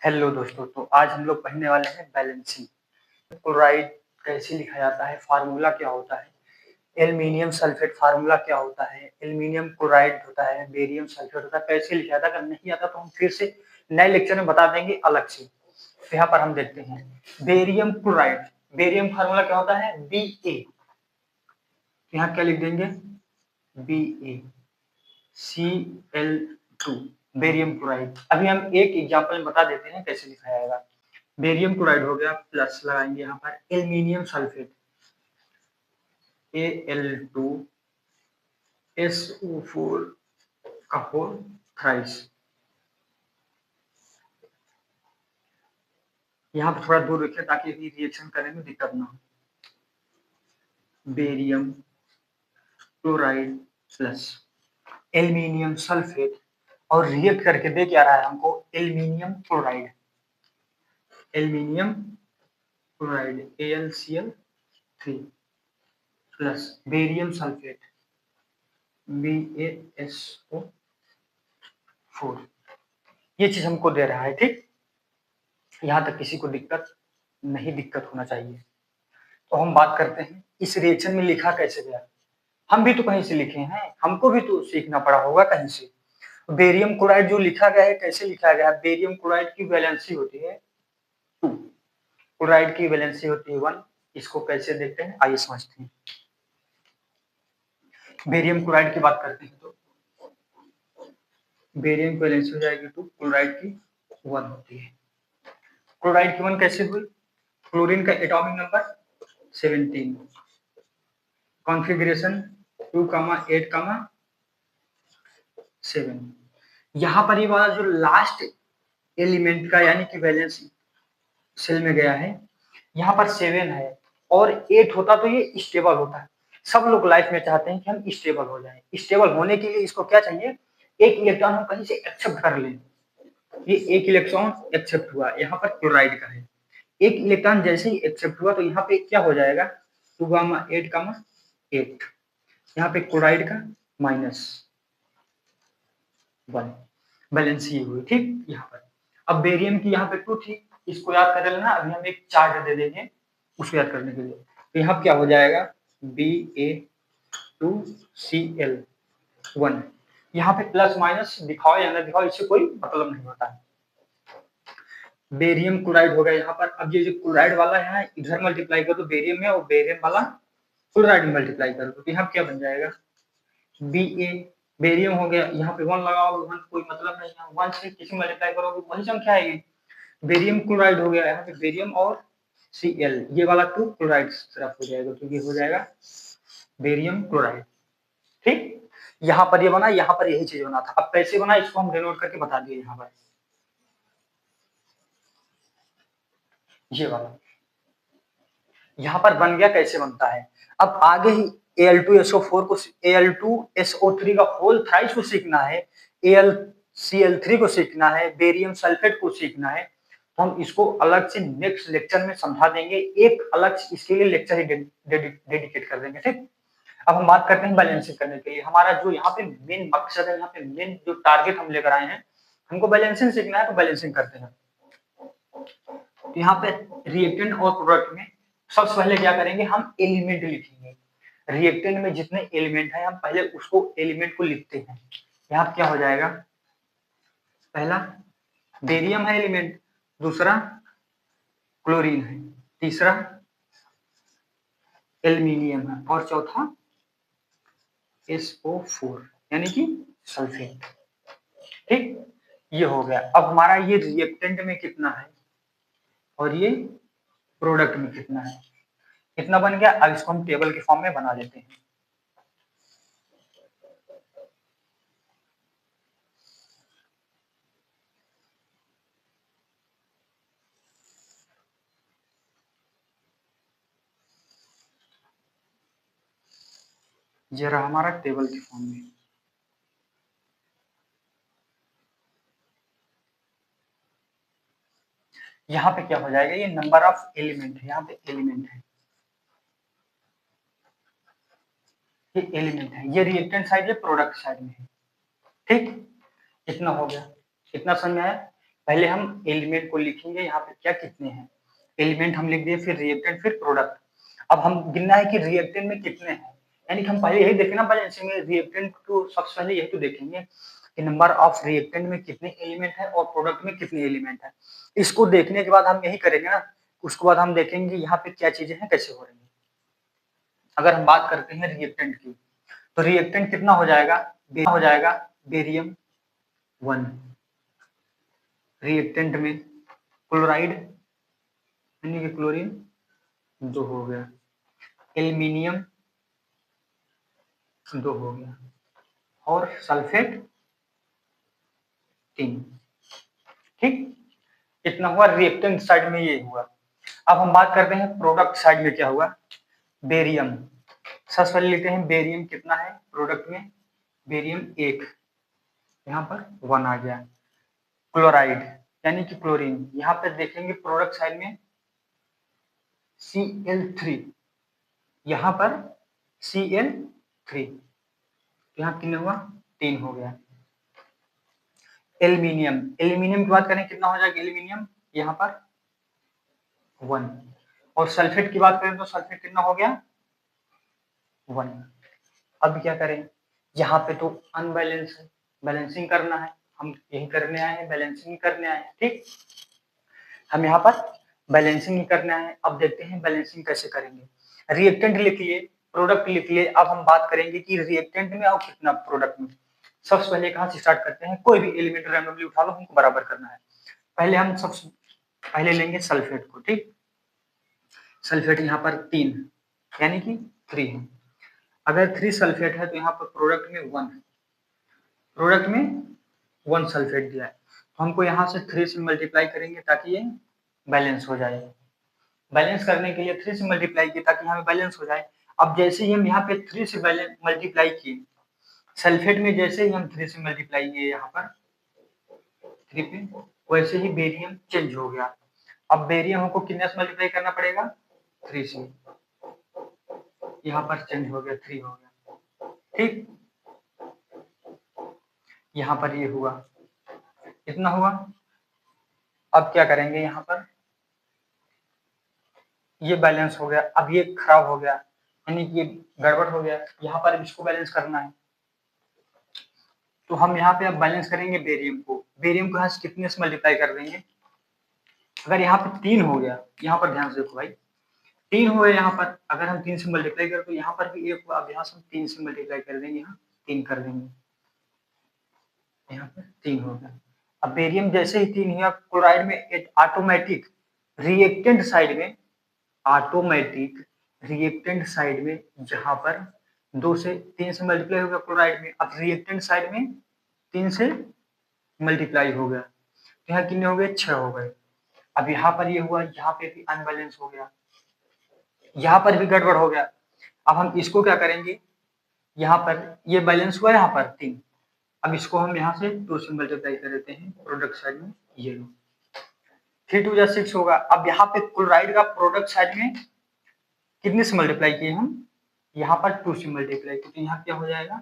Hello दोस्तों, तो आज हम लोग पढ़ने वाले हैं बैलेंसिंग। क्लोराइड कैसे लिखा जाता है, फार्मूला क्या होता है, एल्युमिनियम सल्फेट फार्मूला क्या होता है, एल्युमिनियम क्लोराइड होता है, बेरियम सल्फेट होता है, कैसे लिखा जाता है। अगर नहीं आता तो हम फिर से नए लेक्चर में बता देंगे अलग से। तो यहाँ पर हम देखते हैं बेरियम क्लोराइड। बेरियम फार्मूला क्या होता है, Ba। यहाँ क्या लिख देंगे, BaCl2 बेरियम क्लोराइड। अभी हम एक एग्जांपल में बता देते हैं कैसे लिखा जाएगा। बेरियम क्लोराइड हो गया, प्लस लगाएंगे यहाँ पर एल्युमिनियम सल्फेट Al2SO4 का होल थ्राइस। यहाँ पर थोड़ा दूर रखिए ताकि रिएक्शन करने में दिक्कत ना हो। Barium chloride plus aluminium sulphate और रिएक्ट करके दे क्या रहा है हमको, aluminium chloride. Aluminium chloride AlCl3 plus barium sulphate BaSO4। ये चीज हमको दे रहा है, ठीक। यहाँ तक किसी को दिक्कत होना चाहिए। तो हम बात करते हैं इस रिएक्शन में लिखा कैसे गया। हम भी तो कहीं से लिखे हैं, हमको भी तो सीखना पड़ा होगा कहीं से। बेरियम क्लोराइड जो लिखा गया है कैसे लिखा गया है, बेरियम क्लोराइड की वैलेंसी होती है 2, क्लोराइड की वैलेंसी होती है 1। इसको कैसे देखते हैं, आइए समझते हैं। बेरियम क्लोराइड की बात करते हैं तो बेरियम की वैलेंसी हो जाएगी 2, क्लोराइड की 1 होती है। क्लोराइड की 1 कैसे हुई, क्लोरीन का एटॉमिक नंबर 17, कॉन्फ़िगरेशन 2,8,7। यहाँ पर ये वाला जो लास्ट एलिमेंट का यानी कि वैलेंस सेल में गया है, यहाँ पर 7 है और 8 होता तो ये स्टेबल होता है। सब लोग लाइफ में चाहते हैं कि हम स्टेबल हो जाएं। स्टेबल होने के लिए इसको क्या चाहिए, एक इलेक्ट्रॉन हम कहीं से एक्सेप्ट कर लें। ये एक इलेक्ट्रॉन एक्सेप्ट हुआ, यहाँ पर क्लोराइड का है। एक इलेक्ट्रॉन जैसे ही एक्सेप्ट हुआ तो यहाँ पे क्या हो जाएगा, 2,8,8। यहाँ पे क्लोराइड का -1, बैलेंस ये हुई, ठीक। यहाँ पर अब बेरियम की यहाँ पे 2 थी, इसको याद कर लेना। अभी हम एक चार्ट दे देंगे उसको याद करने के लिए। तो यहाँ क्या हो जाएगा, Ba2Cl1। यहाँ पे प्लस माइनस दिखाओ या ना दिखाओ, इससे कोई मतलब नहीं होता है। बेरियम क्लोराइड हो गया यहाँ पर। अब ये जो क्लोराइड वाला है इधर मल्टीप्लाई कर दो बेरियम में और बेरियम वाला क्लोराइड में मल्टीप्लाई कर दो, तो यहाँ क्या बन जाएगा, Ba। बेरियम हो गया, यहाँ पे 1 लगाओ, 1 कोई मतलब नहीं है, 1 से किसी मल्टीप्लाई करोगे वही संख्या आएगी। बेरियम क्लोराइड हो गया, यहाँ पे बेरियम और Cl, ये वाला 2 क्लोराइड तरफ हो जाएगा, तो ये हो जाएगा बेरियम क्लोराइड, ठीक। यहाँ पर ये बना, यहाँ पर यही चीज बना था। अब कैसे बना इसको हम डिनोट करके बता दिए। यहाँ पर ये वाला यहाँ पर बन गया, कैसे बनता है। अब आगे ही Al2SO4 को Al2SO3 का होल थ्राइस को सीखना है, AlCl3 को सीखना है, बेरियम सल्फेट को सीखना है। तो हम इसको अलग से नेक्स्ट लेक्चर में समझा देंगे, एक अलग इसके लिए लेक्चर ही डेडिकेट कर देंगे, ठीक। अब हम बात करते हैं बैलेंसिंग करने के लिए। हमारा जो यहाँ पे मेन मकसद है, यहाँ पे मेन जो टारगेट हम लेकर आए हैं, हमको बैलेंसिंग सीखना है, तो बैलेंसिंग करते हैं। तो यहाँ पे रिएक्टेंट और प्रोडक्ट में सबसे पहले क्या करेंगे, हम एलिमेंट लिखेंगे। रिएक्टेंट में जितने एलिमेंट है हम पहले उसको एलिमेंट को लिखते हैं। यहाँ क्या हो जाएगा, पहला बेरियम है एलिमेंट, दूसरा क्लोरीन है, तीसरा एल्युमिनियम है और चौथा SO4 यानी कि सल्फेट, ठीक। ये हो गया। अब हमारा ये रिएक्टेंट में कितना है और ये प्रोडक्ट में कितना है, कितना बन गया। अब इसको हम टेबल के फॉर्म में बना लेते हैं। ये रहा हमारा टेबल के फॉर्म में। यहाँ पे क्या हो जाएगा, ये नंबर ऑफ एलिमेंट है, यहाँ पे एलिमेंट है, ये एलिमेंट है, ये रिएक्टेंट साइड है, प्रोडक्ट साइड में है, ठीक। इतना हो गया, इतना समझ में आया। पहले हम एलिमेंट को लिखेंगे, यहाँ पे क्या कितने हैं, एलिमेंट हम लिख दिए, फिर रिएक्टेंट, फिर प्रोडक्ट। अब हम गिनना है कि रिएक्टेंट में कितने हैं, यानी कि हम पहले यही देखें ना बैलेंसिंग में, रिएक्टेंट को सबसे पहले यही तो देखेंगे कि नंबर ऑफ रिएक्टेंट में कितने एलिमेंट है और प्रोडक्ट में कितने एलिमेंट है। इसको देखने के बाद हम यही करेंगे ना, उसके बाद हम देखेंगे यहाँ पे क्या चीजें हैं, कैसे हो रही है। अगर हम बात करते हैं रिएक्टेंट की, तो रिएक्टेंट कितना हो जाएगा बेरियम 1, रिएक्टेंट में क्लोराइड यानी कि क्लोरीन 2 हो गया, एल्यूमिनियम 2 हो गया, और सल्फेट 3। ठीक, इतना हुआ रिएक्टेंट साइड में, ये हुआ। अब हम बात करते हैं प्रोडक्ट साइड में क्या हुआ, बेरियम। सबसे पहले लेते हैं बेरियम कितना है प्रोडक्ट में, बेरियम 1, यहाँ पर 1 आ गया। क्लोराइड यानी कि क्लोरीन, यहाँ पर देखेंगे प्रोडक्ट साइड में Cl3, यहाँ पर Cl3, यहाँ कितना हुआ 3 हो गया। एल्यूमिनियम, एल्यूमिनियम की बात करें कितना हो जाएगा एल्यूमिनियम, यहाँ पर 1, और सल्फेट की बात करें तो सल्फेट कितना हो गया 1। अब क्या करें, यहाँ पे तो अनबैलेंस है, बैलेंसिंग करना है, हम यही करने आए हैं, बैलेंसिंग करने आए हैं। ठीक, हम यहाँ पर बैलेंसिंग ही करना है। अब देखते हैं बैलेंसिंग कैसे करेंगे। रिएक्टेंट लिख लिए, प्रोडक्ट लिख लिए, अब हम बात करेंगे कि रिएक्टेंट में और कितना प्रोडक्ट में। सबसे पहले कहाँ से स्टार्ट करते हैं, कोई भी एलिमेंट रैंडमली उठा लो, हमको बराबर करना है। पहले हम सबसे पहले लेंगे सल्फेट को। ठीक, सल्फेट यहाँ पर 3 यानी कि 3 है। अगर 3 सल्फेट है तो यहाँ पर प्रोडक्ट में 1 है, प्रोडक्ट में 1 सल्फेट दिया है, तो हमको यहाँ से 3 से मल्टीप्लाई करेंगे ताकि ये बैलेंस हो जाए। बैलेंस करने के लिए 3 से मल्टीप्लाई किए ताकि यहाँ पे बैलेंस हो जाए। अब जैसे ही हम यहाँ पे 3 से मल्टीप्लाई किए सल्फेट में, जैसे ही हम 3 से मल्टीप्लाई किए यहाँ पर 3 पे, वैसे ही बेरियम चेंज हो गया। अब बेरियम हमको कितने से मल्टीप्लाई करना पड़ेगा 3 से, यहाँ पर चेंज हो गया 3 हो गया। ठीक, यहाँ पर ये हुआ, इतना हुआ। अब क्या करेंगे, यहाँ पर ये बैलेंस हो गया, अब ये खराब हो गया यानी कि ये गड़बड़ हो गया, यहाँ पर इसको बैलेंस करना है। तो हम यहाँ पे अब बैलेंस करेंगे बेरियम को, बेरियम को यहाँ से कितने से मल्टीप्लाई कर देंगे। अगर यहाँ पे 3 हो गया, यहाँ पर ध्यान से देखो भाई, 3 हुए यहाँ पर, अगर हम 3 से मल्टीप्लाई करें तो यहाँ पर भी 1 हुआ। अब यहाँ से हम 3 से मल्टीप्लाई कर देंगे, यहाँ 3 कर देंगे, यहाँ पर 3 हो गया। अब बेरियम जैसे ही 3 हुआ, क्लोराइड में ऑटोमेटिक रिएक्टेंट साइड में, ऑटोमेटिक रिएक्टेंट साइड में जहां पर 2 से 3 से मल्टीप्लाई हो गया क्लोराइड में, अब रिएक्टेंट साइड में 3 से मल्टीप्लाई हो गया, तो यहाँ कितने हो गए 6 हो गए। अब यहाँ पर ये हुआ, यहाँ पे भी अनबैलेंस हो गया, यहाँ पर भी गड़बड़ हो गया। अब हम इसको क्या करेंगे, यहाँ पर ये बैलेंस हुआ, यहाँ पर 3, अब इसको हम यहाँ से 2 से मल्टीप्लाई कर देते हैं प्रोडक्ट साइड में, ये लो 3 2 जा 6 होगा। अब यहाँ पे क्लोराइड का प्रोडक्ट साइड में कितने से मल्टीप्लाई किए हम, यहाँ पर 2 से मल्टीप्लाई किए, तो यहाँ क्या हो जाएगा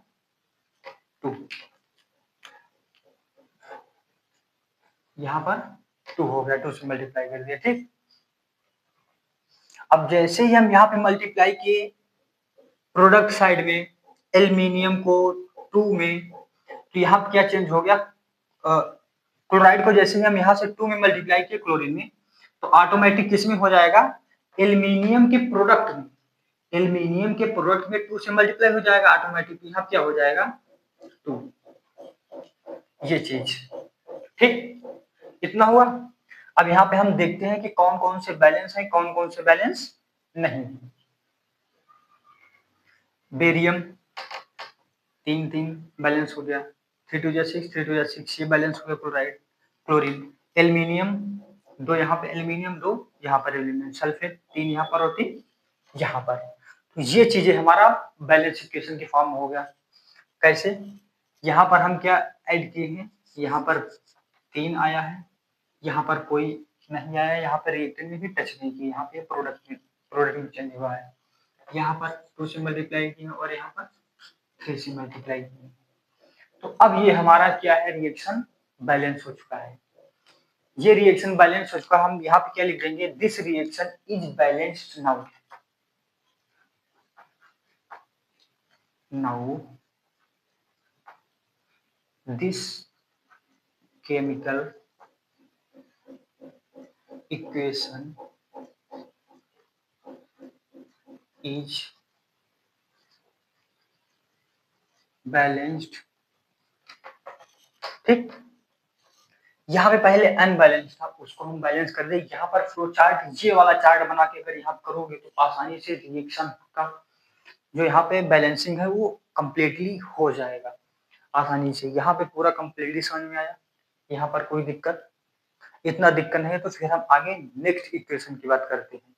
2, यहाँ पर 2 हो गया, 2 से मल्टीप्लाई कर दिया। ठीक, अब जैसे ही हम यहाँ पे मल्टीप्लाई किए प्रोडक्ट साइड में एल्यूमिनियम को 2 में, तो यहाँ क्या चेंज हो गया, क्लोराइड को जैसे ही हम यहाँ से 2 में मल्टीप्लाई किए क्लोरीन में, तो ऑटोमेटिक किस में हो जाएगा, एल्यूमिनियम के प्रोडक्ट में, एल्यूमिनियम के प्रोडक्ट में 2 से मल्टीप्लाई हो जाएगा ऑटोमेटिक, यहाँ क्या हो जाएगा 2, ये चीज। ठीक, इतना हुआ। अब यहाँ पे हम देखते हैं कि कौन कौन से बैलेंस है, कौन कौन से बैलेंस नहीं है। बेरियम 3 3 बैलेंस हो गया, 3 2 जा 6 3 2 जा 6, ये बैलेंस हो गया क्लोराइड क्लोरीन। एल्यूमिनियम 2, यहाँ पे एल्यूमिनियम 2, यहाँ पर एल्यूमिनियम, सल्फेट 3 यहाँ पर और 3 यहाँ पर। तो ये चीजें हमारा बैलेंस इक्वेशन के फॉर्म में हो गया। कैसे, यहाँ पर हम क्या ऐड किए हैं, यहाँ पर 3 आया है, यहाँ पर कोई नहीं आया, यहाँ पर रिएक्टेंट में भी टच नहीं किया, यहाँ पे प्रोडक्ट में चेंज हुआ है, यहाँ पर 2 से मल्टीप्लाई किया और यहाँ पर 3 से मल्टीप्लाई किया। तो अब ये हमारा क्या है, रिएक्शन बैलेंस हो चुका है। ये रिएक्शन बैलेंस हो चुका, हम यहाँ पे क्या लिख देंगे, this reaction is balanced now. Now this chemical equation is balanced. ठीक, यहाँ पे पहले अनबैलेंस था, उसको हम बैलेंस कर दे। यहाँ पर फ्लो चार्ट, ये वाला चार्ट बना के अगर यहाँ करोगे तो आसानी से रिएक्शन का जो यहाँ पे बैलेंसिंग है वो कंप्लीटली हो जाएगा आसानी से। यहाँ पे पूरा कंप्लीटली समझ में आया, यहाँ पर कोई दिक्कत, इतना दिक्कत नहीं है। तो फिर हम आगे नेक्स्ट इक्वेशन की बात करते हैं।